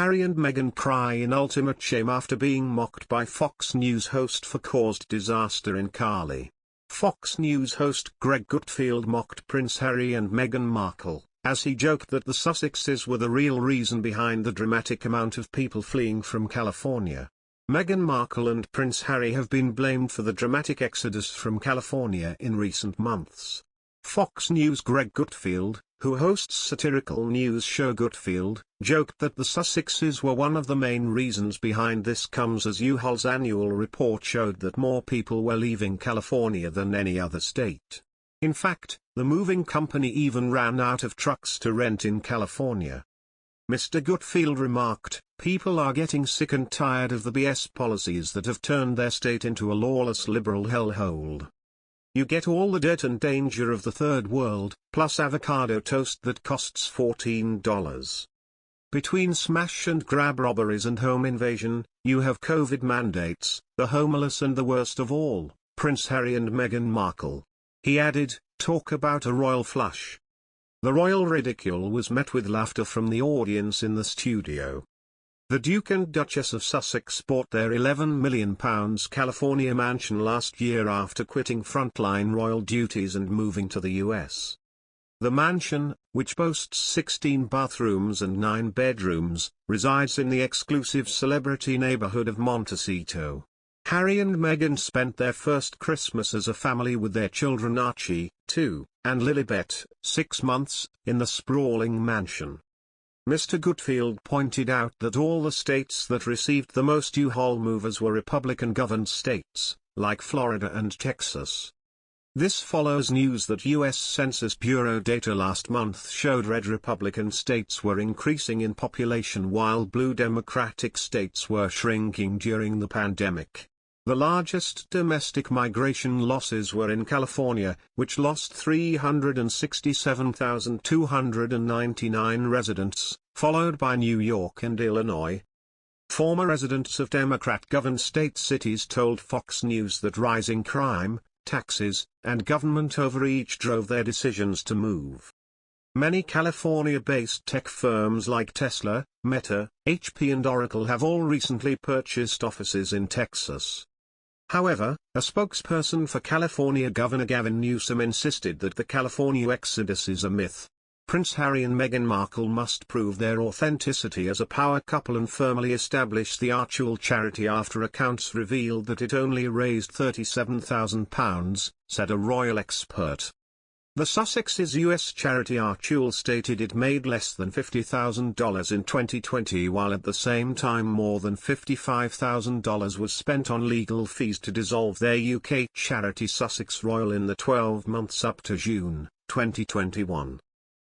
Harry and Meghan cry in ultimate shame after being mocked by Fox News host for caused disaster in Cali. Fox News host Greg Gutfield mocked Prince Harry and Meghan Markle, as he joked that the Sussexes were the real reason behind the dramatic amount of people fleeing from California. Meghan Markle and Prince Harry have been blamed for the dramatic exodus from California in recent months. Fox News' Greg Gutfield, who hosts satirical news show Gutfield, joked that the Sussexes were one of the main reasons behind this. Comes as U-Haul's annual report showed that more people were leaving California than any other state. In fact, the moving company even ran out of trucks to rent in California. Mr. Gutfield remarked, "People are getting sick and tired of the BS policies that have turned their state into a lawless liberal hellhole. You get all the dirt and danger of the third world, plus avocado toast that costs $14. Between smash and grab robberies and home invasion, you have COVID mandates, the homeless and the worst of all, Prince Harry and Meghan Markle." He added, "Talk about a royal flush." The royal ridicule was met with laughter from the audience in the studio. The Duke and Duchess of Sussex bought their £11 million California mansion last year after quitting frontline royal duties and moving to the US. The mansion, which boasts 16 bathrooms and 9 bedrooms, resides in the exclusive celebrity neighbourhood of Montecito. Harry and Meghan spent their first Christmas as a family with their children Archie, 2, and Lilibet, 6 months, in the sprawling mansion. Mr. Gutfield pointed out that all the states that received the most U-Haul movers were Republican-governed states, like Florida and Texas. This follows news that U.S. Census Bureau data last month showed red Republican states were increasing in population while blue Democratic states were shrinking during the pandemic. The largest domestic migration losses were in California, which lost 367,299 residents, followed by New York and Illinois. Former residents of Democrat-governed state cities told Fox News that rising crime, taxes, and government overreach drove their decisions to move. Many California-based tech firms like Tesla, Meta, HP and Oracle have all recently purchased offices in Texas. However, a spokesperson for California Governor Gavin Newsom insisted that the California exodus is a myth. Prince Harry and Meghan Markle must prove their authenticity as a power couple and firmly establish the Archie charity after accounts revealed that it only raised £37,000, said a royal expert. The Sussex's U.S. charity Archie stated it made less than $50,000 in 2020 while at the same time more than $55,000 was spent on legal fees to dissolve their UK charity Sussex Royal in the 12 months up to June, 2021.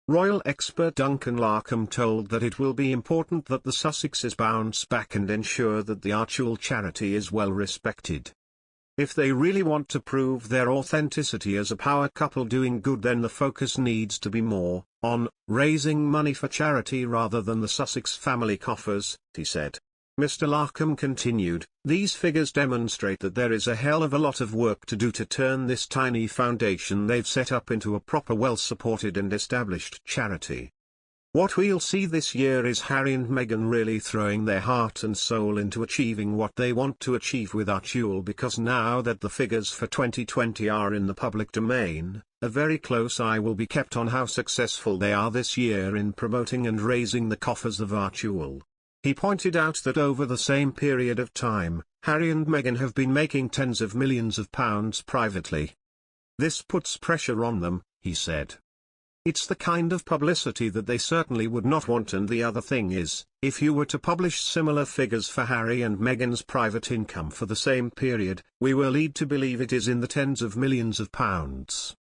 Royal expert Duncan Larkham told that it will be important that the Sussexes bounce back and ensure that the Archie charity is well respected. If they really want to prove their authenticity as a power couple doing good, then the focus needs to be more on raising money for charity rather than the Sussex family coffers, he said. Mr. Larkham continued, "These figures demonstrate that there is a hell of a lot of work to do to turn this tiny foundation they've set up into a proper well-supported and established charity. What we'll see this year is Harry and Meghan really throwing their heart and soul into achieving what they want to achieve with Archie, because now that the figures for 2020 are in the public domain, a very close eye will be kept on how successful they are this year in promoting and raising the coffers of Archie." He pointed out that over the same period of time, Harry and Meghan have been making tens of millions of pounds privately. "This puts pressure on them," he said. "It's the kind of publicity that they certainly would not want, and the other thing is, if you were to publish similar figures for Harry and Meghan's private income for the same period, we were led to believe it is in the tens of millions of pounds."